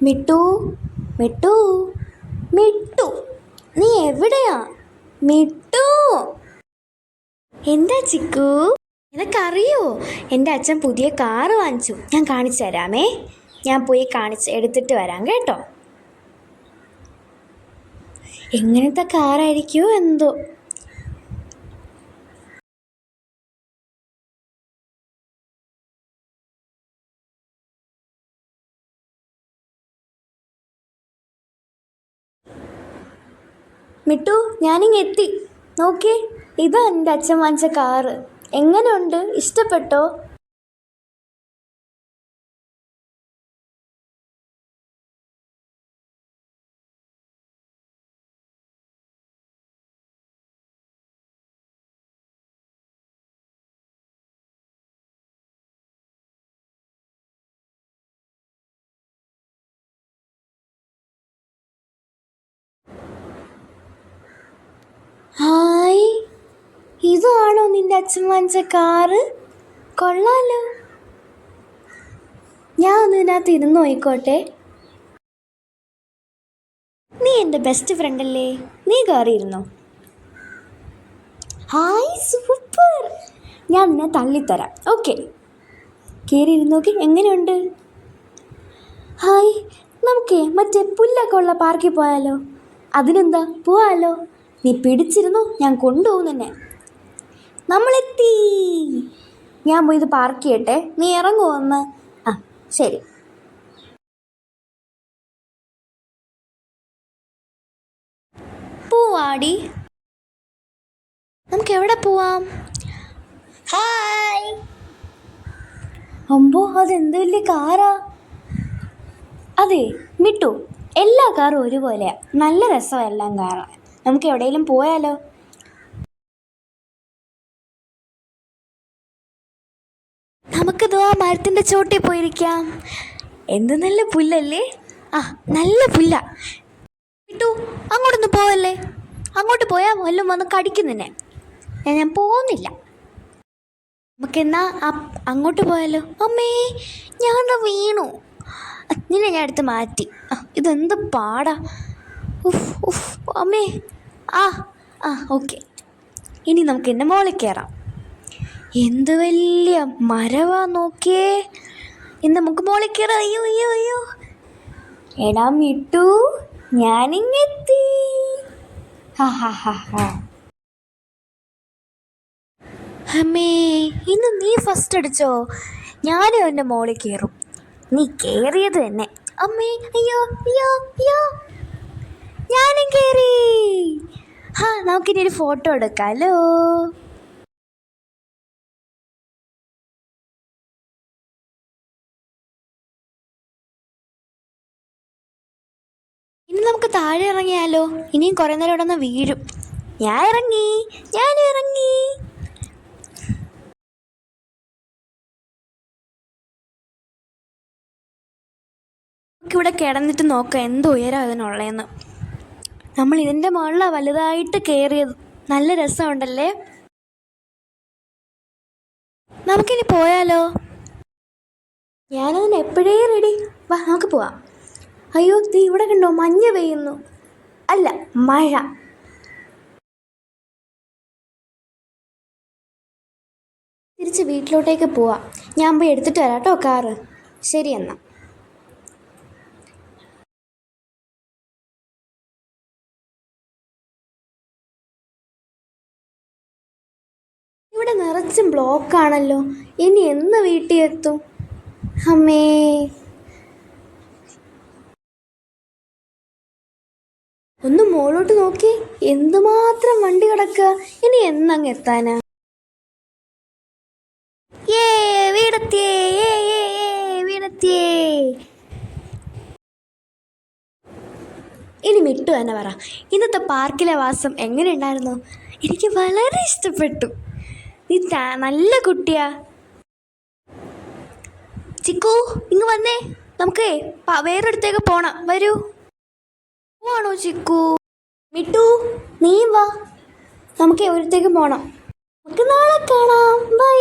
മിട്ടു, മിട്ടു, മിട്ടു, നീ എവിടെയാ? മിട്ടു, എന്താ ചിക്കു? നിനക്കറിയോ, എൻ്റെ അച്ഛൻ പുതിയ കാറ് വാങ്ങിച്ചു. ഞാൻ കാണിച്ചു തരാമേ. ഞാൻ പോയി എടുത്തിട്ട് വരാം കേട്ടോ. എങ്ങനത്തെ കാറായിരിക്കുമോ എന്തോ. മിട്ടു, ഞാനിങ്ങ് എത്തി. നോക്കിയേ, ഇതാ എൻ്റെ അച്ഛൻ വാങ്ങിച്ച കാറ്. എങ്ങനെയുണ്ട്? ഇഷ്ടപ്പെട്ടോ? ഹായ്, ഇതാണോ നിന്റെ അച്ഛൻ വാങ്ങിച്ച കാറ്? കൊള്ളാലോ. ഞാൻ ഒന്ന് ഇതിനകത്ത് ഇരുന്ന് നോയിക്കോട്ടെ. നീ എൻ്റെ ബെസ്റ്റ് ഫ്രണ്ടല്ലേ, നീ കയറിയിരുന്നോ? Hi, super. ഞാൻ നിന്നെ തള്ളിത്തരാം. ഓക്കെ, കയറിയിരുന്ന് നോക്കി. എങ്ങനെയുണ്ട്? ഹായ്, നമുക്കേ മറ്റേ പുല്ലൊക്കെ ഉള്ള പാർക്കിൽ പോയാലോ? അതിനെന്താ, പോവാലോ. നീ പിടിച്ചിരുന്നു, ഞാൻ കൊണ്ടുപോകും തന്നെ. നമ്മളെത്തി. ഞാൻ പോയി ഇത് പാർക്ക് ചെയ്യട്ടെ, നീ ഇറങ്ങുമോ ഒന്ന്? ആ, ശരി. പോവാടി, നമുക്ക് എവിടെ പോവാം? ഹായ്. അമ്പോ, അതെന്ത് വലിയ കാറാ. അതെ മിട്ടു, എല്ലാ കാറും ഒരുപോലെയാ. നല്ല രസമാണ് എല്ലാം കാണാൻ. നമുക്ക് എവിടെയെങ്കിലും പോയാലോ? നമുക്കിതോ ആ മരത്തിൻ്റെ ചോട്ടിൽ പോയിരിക്കാം. എന്ത് നല്ല പുല്ലല്ലേ. ആ, നല്ല പുല്ല. മിട്ടു, അങ്ങോട്ടൊന്നും പോവല്ലേ. അങ്ങോട്ട് പോയാൽ വല്ലതും വന്ന് കടിക്കും നിന്നെ. ഞാൻ പോകുന്നില്ല. നമുക്കെന്നാ അങ്ങോട്ട് പോയാലോ? അമ്മേ, ഞാൻ വീണു. നിന്നെ ഞാൻ എടുത്ത് മാറ്റി. ഇതെന്ത് പാടാ. ഉഫ് ഉഫ്, അമ്മേ. ആ ആ ഓക്കെ. ഇനി നമുക്ക് എൻ്റെ മുകളിൽ കയറാം. എന്ത് വലിയ മരവാ, നോക്കിയേ. ഇന്ന് നമുക്ക് മുകളിൽ കയറാം. അയ്യോ അയ്യോ അയ്യോ. എടാ മിട്ടു, ഞാനിങ്ങെത്തി. ഹാ ഹാ ഹാ ഹാ. അമ്മേ, ഇന്ന് നീ ഫസ്റ്റ് അടിച്ചോ? ഞാനും എൻ്റെ മുകളിൽ കയറും. നീ കയറിയത് തന്നെ. അമ്മേ, അയ്യോ അയ്യോ അയ്യോ. ഞാനും കയറി. നമുക്കിനി ഒരു ഫോട്ടോ എടുക്കാമല്ലോ. ഇനി നമുക്ക് താഴെ ഇറങ്ങിയാലോ? ഇനിയും കുറേ നേരം ഇവിടെ നിന്ന് വീഴും. ഞാനും ഇറങ്ങി. നമുക്കിവിടെ കിടന്നിട്ട് നോക്കാം എന്ത് ഉയരം അതിനുള്ളതെന്ന്. നമ്മൾ ഇതിൻ്റെ മുകളിലാണ് വലുതായിട്ട് കയറിയത്. നല്ല രസമുണ്ടല്ലേ. നമുക്കിനി പോയാലോ? ഞാനതിന് എപ്പോഴേ റെഡി. വാ, നമുക്ക് പോവാം. അയ്യോ, നീ ഇവിടെ കണ്ടോ, മഞ്ഞ് പെയ്യുന്നു. അല്ല, മഴ. തിരിച്ച് വീട്ടിലോട്ടേക്ക് പോവാം. ഞാൻ പോയി എടുത്തിട്ട് വരാം കേട്ടോ കാറ്. ശരി എന്നാ. ഇവിടെ നിറച്ചും ബ്ലോക്കാണല്ലോ. ഇനി എന്ന് വീട്ടിൽ എത്തും? അമ്മേ. ഒന്ന് മുകളിലോട്ട് നോക്കി, എന്തുമാത്രം വണ്ടി കിടക്കുക. ഇനി എന്നങ്ങ് എത്താനാ? വീടെത്തിയേ. ഇനി മിട്ടു തന്നെ പറ, ഇന്നത്തെ പാർക്കിലെ വാസം എങ്ങനെ ഉണ്ടായിരുന്നു? എനിക്ക് വളരെ ഇഷ്ടപ്പെട്ടു. നീ നല്ല കുട്ടിയാ. ചിക്കു, ഇങ്ങ് വന്നേ. നമുക്ക് വേറൊരിടത്തേക്ക് പോണം. വരൂ. പോവാണോ ചിക്കു? മിട്ടു, നീ വാ. നമുക്ക് ഒരിടത്തേക്ക് പോണം. നമുക്ക് നാളെ കാണാം. ബൈ.